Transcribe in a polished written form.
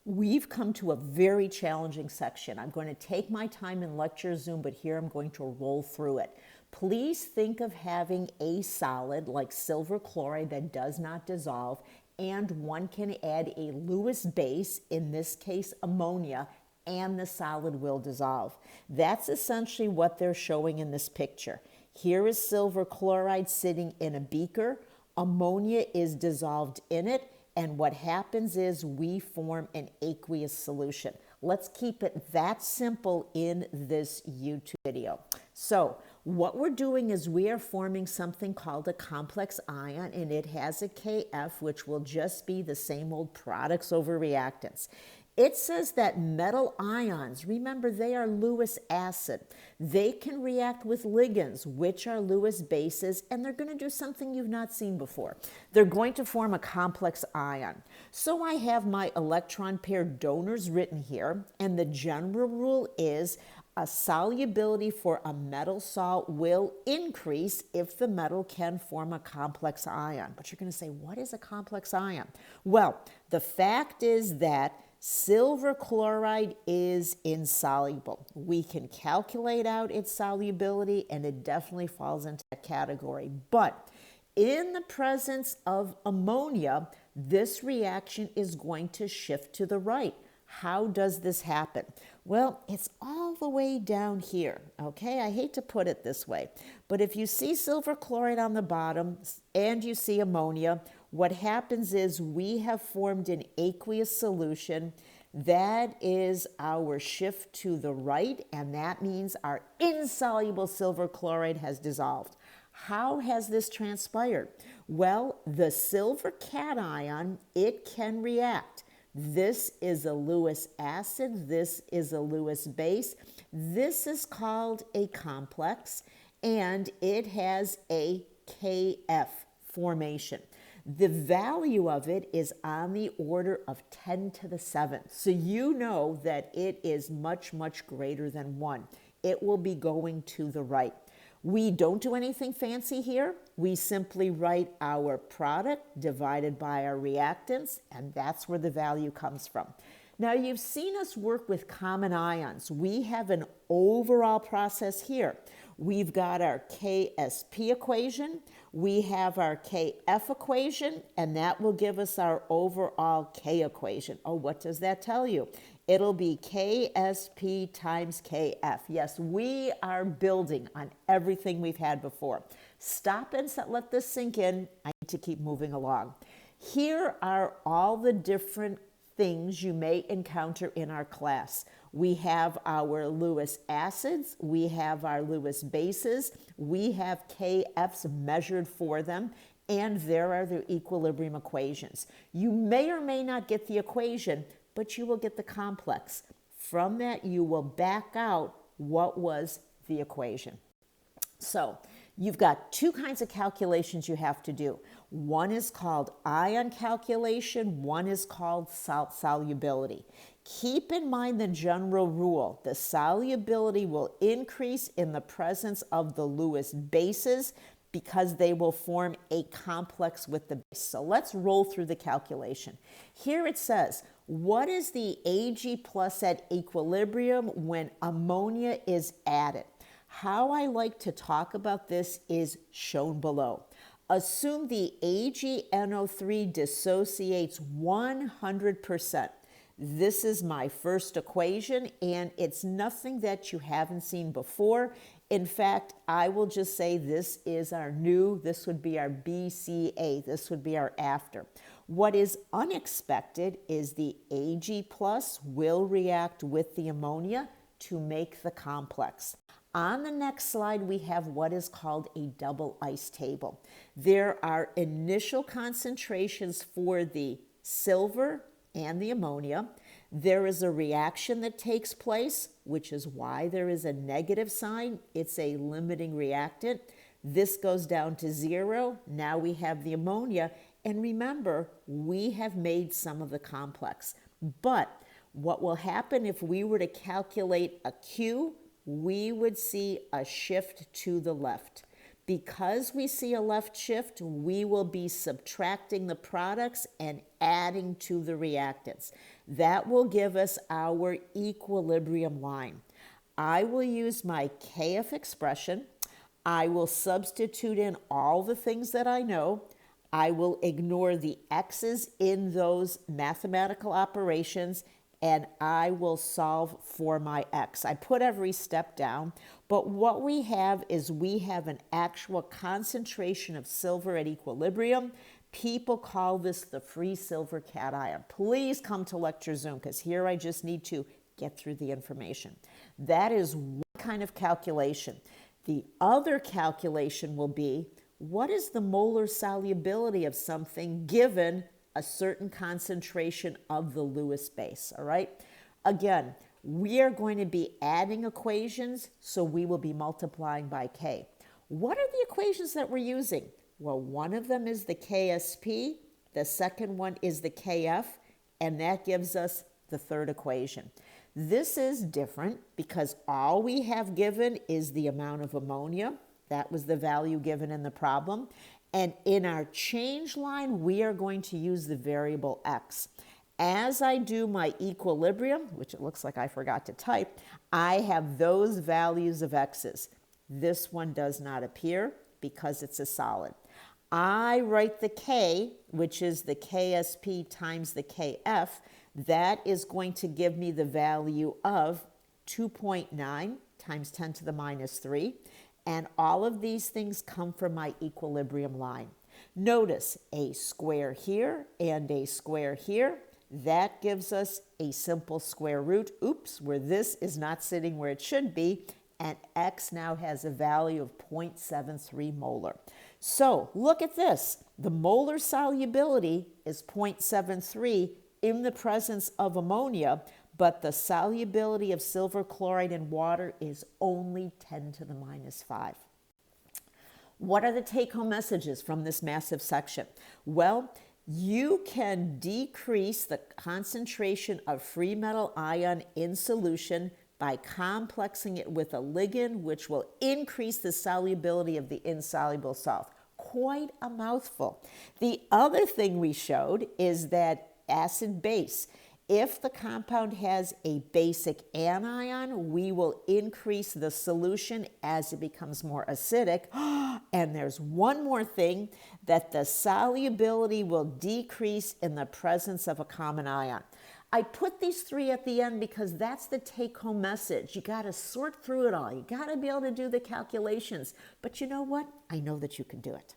We've come to a very challenging section. I'm going to take my time in lecture Zoom, but here I'm going to roll through it. Please think of having a solid like silver chloride that does not dissolve, and one can add a Lewis base, in this case ammonia, and the solid will dissolve. That's essentially what they're showing in this picture. Here is silver chloride sitting in a beaker. Ammonia is dissolved in it, and what happens is we form an aqueous solution. Let's keep it that simple in this YouTube video. So what we're doing is we are forming something called a complex ion, and it has a KF, which will just be the same old products over reactants. It says that metal ions, remember they are Lewis acid. They can react with ligands, which are Lewis bases, and they're going to do something you've not seen before. They're going to form a complex ion. So I have my electron pair donors written here, and the general rule is a solubility for a metal salt will increase if the metal can form a complex ion. But you're going to say, what is a complex ion? Well, the fact is that silver chloride is insoluble. We can calculate out its solubility, and it definitely falls into that category. But in the presence of ammonia, this reaction is going to shift to the right. How does this happen? Well, it's all the way down here, okay? I hate to put it this way, but if you see silver chloride on the bottom and you see ammonia, what happens is we have formed an aqueous solution. That is our shift to the right, and that means our insoluble silver chloride has dissolved. How has this transpired? Well, the silver cation, it can react. This is a Lewis acid. This is a Lewis base. This is called a complex, and it has a KF formation. The value of it is on the order of 10 to the 7th. So you know that it is much, much greater than 1. It will be going to the right. We don't do anything fancy here. We simply write our product divided by our reactants, and that's where the value comes from. Now, you've seen us work with common ions. We have an overall process here. We've got our KSP equation, we have our KF equation, and that will give us our overall K equation. Oh, what does that tell you? It'll be KSP times KF. Yes, we are building on everything we've had before. Stop and let this sink in. I need to keep moving along. Here are all the different things you may encounter in our class. We have our Lewis acids, we have our Lewis bases, we have KFs measured for them, and there are the equilibrium equations. You may or may not get the equation, but you will get the complex. From that, you will back out what was the equation. So you've got two kinds of calculations you have to do. One is called ion calculation, one is called solubility. Keep in mind the general rule. The solubility will increase in the presence of the Lewis bases because they will form a complex with the base. So let's roll through the calculation. Here it says, what is the Ag plus at equilibrium when ammonia is added? How I like to talk about this is shown below. Assume the AgNO3 dissociates 100%. This is my first equation, and it's nothing that you haven't seen before. In fact, I will just say this is our new, this would be our BCA, this would be our after. What is unexpected is the Ag plus will react with the ammonia to make the complex. On the next slide, we have what is called a double ice table. There are initial concentrations for the silver and the ammonia. There is a reaction that takes place, which is why there is a negative sign. It's a limiting reactant. This goes down to 0. Now we have the ammonia. And remember, we have made some of the complex. But what will happen if we were to calculate a Q, we would see a shift to the left. Because we see a left shift, we will be subtracting the products and adding to the reactants. That will give us our equilibrium line. I will use my KF expression. I will substitute in all the things that I know. I will ignore the x's in those mathematical operations, and I will solve for my x. I put every step down, but what we have is we have an actual concentration of silver at equilibrium. People call this the free silver cation. Please come to lecture Zoom, because here I just need to get through the information. That is one kind of calculation. The other calculation will be, what is the molar solubility of something given a certain concentration of the Lewis base, all right? Again, we are going to be adding equations, so we will be multiplying by K. What are the equations that we're using? Well, one of them is the KSP, the second one is the KF, and that gives us the third equation. This is different because all we have given is the amount of ammonia. That was the value given in the problem. And in our change line, we are going to use the variable x. As I do my equilibrium, which it looks like I forgot to type, I have those values of x's. This one does not appear because it's a solid. I write the k, which is the KSP times the KF. That is going to give me the value of 2.9 times 10 to the minus 3. And all of these things come from my equilibrium line. Notice a square here and a square here. That gives us a simple square root, where this is not sitting where it should be, and x now has a value of 0.73 molar. So look at this. The molar solubility is 0.73 in the presence of ammonia, but the solubility of silver chloride in water is only 10 to the minus 5. What are the take-home messages from this massive section? Well, you can decrease the concentration of free metal ion in solution by complexing it with a ligand, which will increase the solubility of the insoluble salt. Quite a mouthful. The other thing we showed is that acid-base. If the compound has a basic anion, we will increase the solution as it becomes more acidic. And there's one more thing, that the solubility will decrease in the presence of a common ion. I put these three at the end because that's the take-home message. You got to sort through it all. You got to be able to do the calculations. But you know what? I know that you can do it.